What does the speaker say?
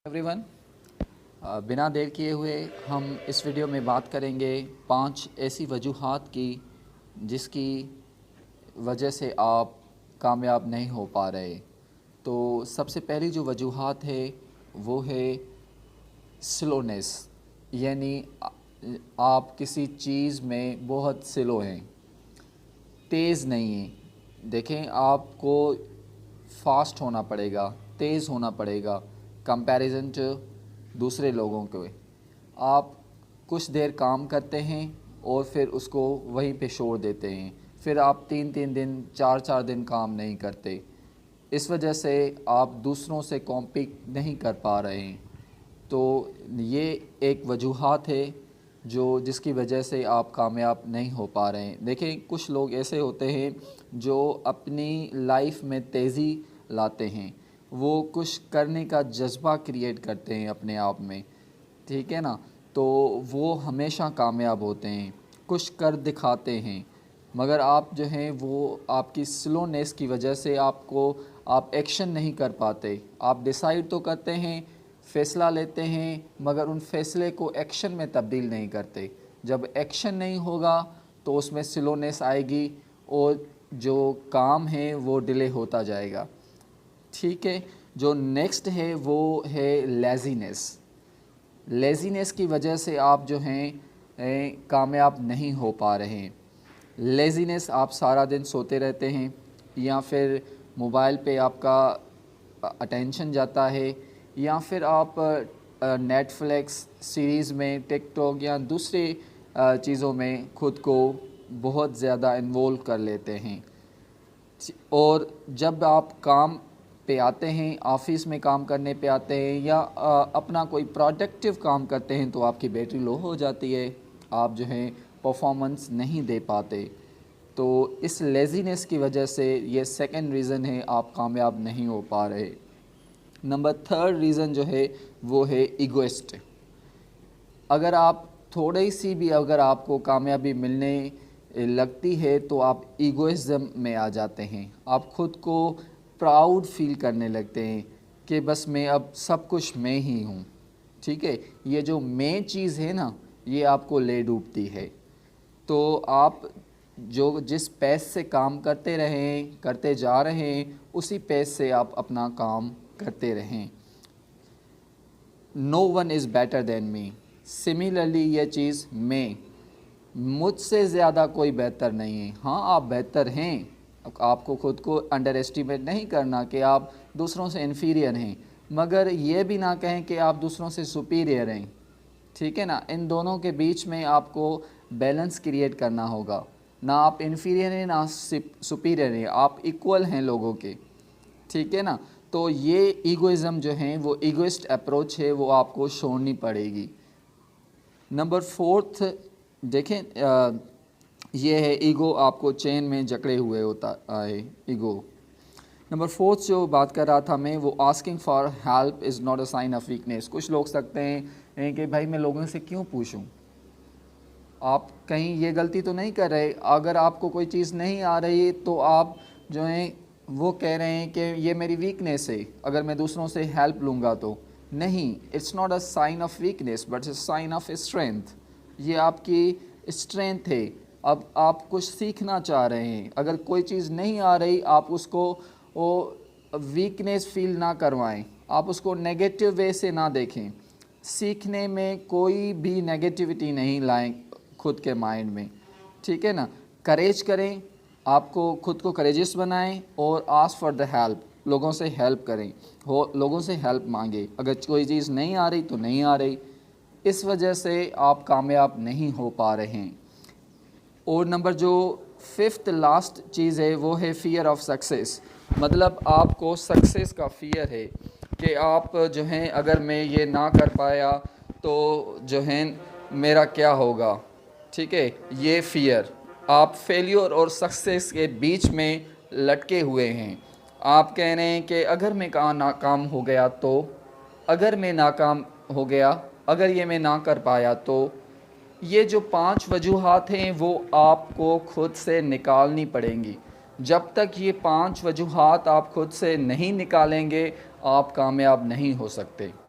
Everyone, बिना देर किए हुए हम इस वीडियो में बात करेंगे 5 ऐसी वजूहात की जिसकी वजह से आप कामयाब नहीं हो पा रहे। तो सबसे पहली जो वजूहात है वो है स्लोनेस, यानी आप किसी चीज़ में बहुत स्लो हैं, तेज़ नहीं हैं। देखें, आपको फास्ट होना पड़ेगा, तेज़ होना पड़ेगा कंपैरिजन टू दूसरे लोगों के। आप कुछ देर काम करते हैं और फिर उसको वहीं पे छोड़ देते हैं, फिर आप 3-3 दिन 4-4 दिन काम नहीं करते। इस वजह से आप दूसरों से कॉम्पीट नहीं कर पा रहे हैं। तो ये एक वजूहात है जिसकी वजह से आप कामयाब नहीं हो पा रहे हैं। देखें, कुछ लोग ऐसे होते हैं जो अपनी लाइफ में तेज़ी लाते हैं, वो कुछ करने का जज्बा क्रिएट करते हैं अपने आप में, ठीक है ना। तो वो हमेशा कामयाब होते हैं, कुछ कर दिखाते हैं। मगर आप जो हैं वो आपकी स्लोनेस की वजह से आप एक्शन नहीं कर पाते। आप डिसाइड तो करते हैं, फ़ैसला लेते हैं, मगर उन फ़ैसले को एक्शन में तब्दील नहीं करते। जब एक्शन नहीं होगा तो उसमें स्लोनेस आएगी और जो काम है वो डिले होता जाएगा, ठीक है। जो नेक्स्ट है वो है लेज़ीनेस की वजह से आप जो हैं कामयाब नहीं हो पा रहे हैं। लेज़ीनेस, आप सारा दिन सोते रहते हैं या फिर मोबाइल पे आपका अटेंशन जाता है, या फिर आप नेटफ्लिक्स सीरीज़ में, टिकटॉक या दूसरे चीज़ों में ख़ुद को बहुत ज़्यादा इन्वॉल्व कर लेते हैं। और जब आप काम पे आते हैं, ऑफ़िस में काम करने पे आते हैं या अपना कोई प्रोडक्टिव काम करते हैं तो आपकी बैटरी लो हो जाती है, आप जो हैं परफॉर्मेंस नहीं दे पाते। तो इस लेज़ीनेस की वजह से ये सेकंड रीज़न है आप कामयाब नहीं हो पा रहे। नंबर 3rd रीज़न जो है वो है ईगोइस्ट। अगर आप थोड़ी सी भी अगर आपको कामयाबी मिलने लगती है तो आप ईगोइज़्म में आ जाते हैं। आप ख़ुद को प्राउड फील करने लगते हैं कि बस मैं अब सब कुछ मैं ही हूँ, ठीक है। ये जो मैं चीज़ है ना, ये आपको ले डूबती है। तो आप जिस पेस से काम करते जा रहे हैं उसी पेस से आप अपना काम करते रहें। No one is better than me. Similarly ये चीज़ मुझसे ज़्यादा कोई बेहतर नहीं है। हाँ, आप बेहतर हैं, आपको ख़ुद को अंडर एस्टिमेट नहीं करना कि आप दूसरों से इन्फीरियर हैं, मगर ये भी ना कहें कि आप दूसरों से सुपीरियर हैं, ठीक है ना। इन दोनों के बीच में आपको बैलेंस क्रिएट करना होगा। ना आप इन्फीरियर हैं ना सुपीरियर हैं, आप इक्वल हैं लोगों के, ठीक है ना। तो ये ईगोइज़्म जो है वो ईगोइस्ट अप्रोच है, वो आपको छोड़नी पड़ेगी। नंबर 4th देखें, ये है ईगो आपको चेन में जकड़े हुए होता है ईगो। नंबर 4th जो बात कर रहा था मैं, वो asking for help is not a sign of weakness. कुछ लोग सकते हैं कि भाई मैं लोगों से क्यों पूछूं। आप कहीं ये गलती तो नहीं कर रहे। अगर आपको कोई चीज़ नहीं आ रही तो आप जो हैं वो कह रहे हैं कि ये मेरी वीकनेस है, अगर मैं दूसरों से हेल्प लूँगा तो। नहीं, it's not a sign of weakness but it's sign of strength. ये आपकी स्ट्रेंथ है। अब आप कुछ सीखना चाह रहे हैं, अगर कोई चीज़ नहीं आ रही आप उसको वो वीकनेस फील ना करवाएं, आप उसको नेगेटिव वे से ना देखें। सीखने में कोई भी नेगेटिविटी नहीं लाएं खुद के माइंड में, ठीक है ना। करेज करें, आपको खुद को करेजियस बनाएं और आस्क फॉर द हेल्प, लोगों से हेल्प करें, लोगों से हेल्प मांगे। अगर कोई चीज़ नहीं आ रही तो नहीं आ रही, इस वजह से आप कामयाब नहीं हो पा रहे हैं। और नंबर जो 5th लास्ट चीज़ है वो है फ़ियर ऑफ सक्सेस। मतलब आपको सक्सेस का फ़ियर है कि आप जो हैं अगर मैं ये ना कर पाया तो जो है मेरा क्या होगा, ठीक है। ये फ़ियर, आप फेलियर और सक्सेस के बीच में लटके हुए हैं। आप कह रहे हैं कि अगर मैं नाकाम हो गया तो, अगर मैं नाकाम हो गया, अगर ये मैं ना कर पाया तो। ये जो 5 वजूहात हैं वो आपको खुद से निकालनी पड़ेंगी। जब तक ये 5 वजूहात आप खुद से नहीं निकालेंगे आप कामयाब नहीं हो सकते।